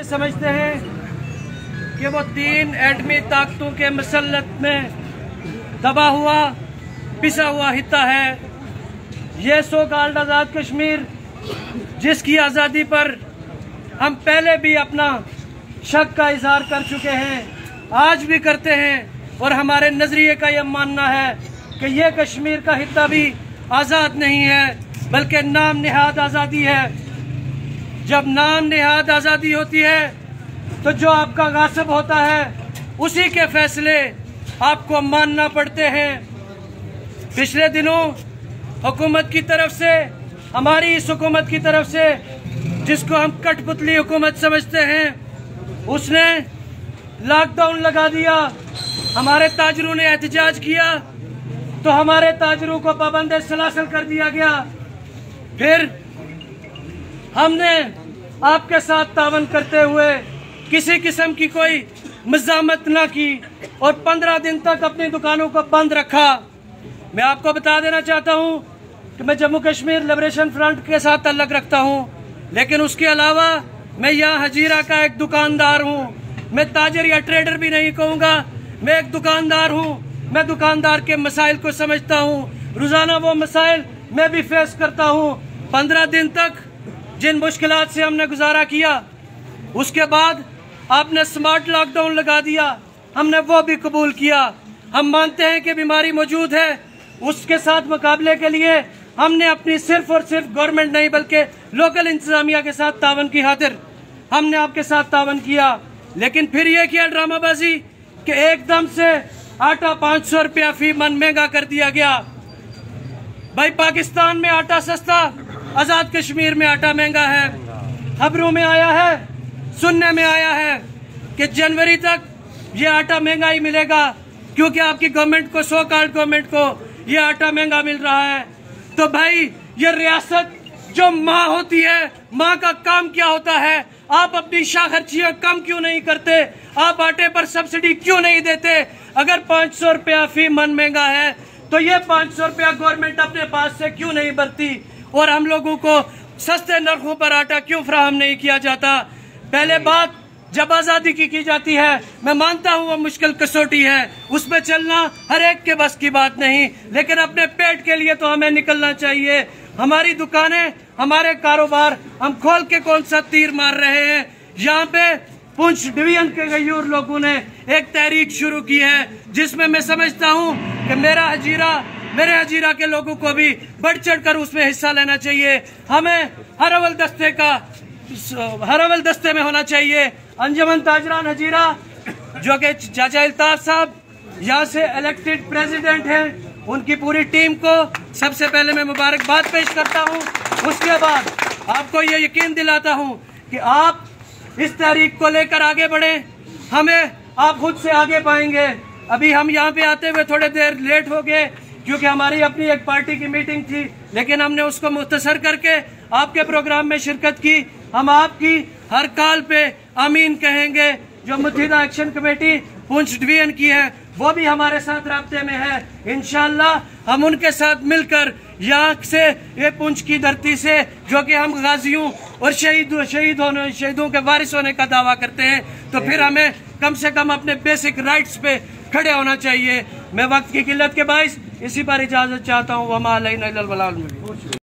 समझते हैं कि वो 3 एटमी ताकतों के मसल्लत में दबा हुआ पिसा हुआ हिस्सा है। ये सो कॉल्ड आज़ाद कश्मीर, जिसकी आज़ादी पर हम पहले भी अपना शक का इजहार कर चुके हैं, आज भी करते हैं, और हमारे नजरिए का यह मानना है कि यह कश्मीर का हिस्सा भी आज़ाद नहीं है बल्कि नाम निहाद आज़ादी है। जब नाम निहाद आज़ादी होती है तो जो आपका गासिब होता है उसी के फैसले आपको मानना पड़ते हैं। पिछले दिनों हुकूमत की तरफ से, हमारी इस हुकूमत की तरफ से, जिसको हम कठपुतली हुकूमत समझते हैं, उसने लॉकडाउन लगा दिया। हमारे ताजरों ने एहतजाज किया तो हमारे ताजरों को पाबंद सलासल कर दिया गया। फिर हमने आपके साथ तावन करते हुए किसी किस्म की कोई मज़ामत न की और 15 दिन तक अपनी दुकानों को बंद रखा। मैं आपको बता देना चाहता हूं कि मैं जम्मू कश्मीर लिबरेशन फ्रंट के साथ ताल्लुक़ रखता हूं, लेकिन उसके अलावा मैं यहाँ हजीरा का एक दुकानदार हूँ। मैं ताजर या ट्रेडर भी नहीं कहूँगा, मैं एक दुकानदार हूँ। मैं दुकानदार के मसाइल को समझता हूँ, रोजाना वो मसाइल मैं भी फेस करता हूँ। 15 दिन तक जिन मुश्किलात से हमने गुजारा किया, उसके बाद आपने स्मार्ट लॉकडाउन लगा दिया, हमने वो भी कबूल किया। हम मानते हैं कि बीमारी मौजूद है, उसके साथ मुकाबले के लिए हमने अपनी सिर्फ और सिर्फ गवर्नमेंट नहीं बल्कि लोकल इंतजामिया के साथ तावन की खातिर हमने आपके साथ तावन किया। लेकिन फिर यह किया ड्रामाबाजी कि एकदम से आटा 500 रुपया फी मन महंगा कर दिया गया। भाई, पाकिस्तान में आटा सस्ता, आजाद कश्मीर में आटा महंगा है। खबरों में आया है, सुनने में आया है कि जनवरी तक ये आटा महंगा ही मिलेगा क्योंकि आपकी गवर्नमेंट को, सो कॉल्ड गवर्नमेंट को, ये आटा महंगा मिल रहा है। तो भाई, ये रियासत जो माँ होती है, माँ का काम क्या होता है? आप अपनी शाखर्चियाँ कम क्यों नहीं करते? आप आटे पर सब्सिडी क्यों नहीं देते? अगर 500 रुपया फी मन महंगा है तो ये 500 रुपया गवर्नमेंट अपने पास से क्यों नहीं भरती और हम लोगों को सस्ते नरखों पर आटा क्यों फराहम नहीं किया जाता? पहले बात जब आजादी की जाती है, मैं मानता हूँ वो मुश्किल कसौटी है, उसमें चलना हर एक के बस की बात नहीं, लेकिन अपने पेट के लिए तो हमें निकलना चाहिए। हमारी दुकानें, हमारे कारोबार हम खोल के कौन सा तीर मार रहे हैं? यहाँ पे पुंछ डिवीजन के गयूर लोगों ने एक तहरीक शुरू की है जिसमें मैं समझता हूँ कि मेरे हजीरा के लोगों को भी बढ़ चढ़ कर उसमें हिस्सा लेना चाहिए। हमें हर अव्वल दस्ते में होना चाहिए। अंजुमन ताजरान हजीरा, जो कि चाचा अल्ताफ साहब यहाँ से इलेक्टेड प्रेसिडेंट हैं, उनकी पूरी टीम को सबसे पहले मैं मुबारकबाद पेश करता हूँ। उसके बाद आपको ये यकीन दिलाता हूँ कि आप इस तहरीक को लेकर आगे बढ़ें, हमें आप खुद से आगे पाएंगे। अभी हम यहाँ पे आते हुए थोड़ी देर लेट हो गए क्योंकि हमारी अपनी एक पार्टी की मीटिंग थी, लेकिन हमने उसको मुख्तसर करके आपके प्रोग्राम में शिरकत की। हम आपकी हर कॉल पे आमीन कहेंगे। जो मुत्तहिदा एक्शन कमेटी पुंछ डिवीजन की है वो भी हमारे साथ राब्ते में है। इंशाअल्लाह हम उनके साथ मिलकर यहाँ से, ये पुंछ की धरती से, जो कि हम गाजियों और शहीदों के वारिस होने का दावा करते हैं, तो फिर हमें कम से कम अपने बेसिक राइट्स पे खड़े होना चाहिए। मैं वक्त की किल्लत के बाइस इसी पर इजाजत चाहता हूँ। वमा अलैना इल्लल बलाग।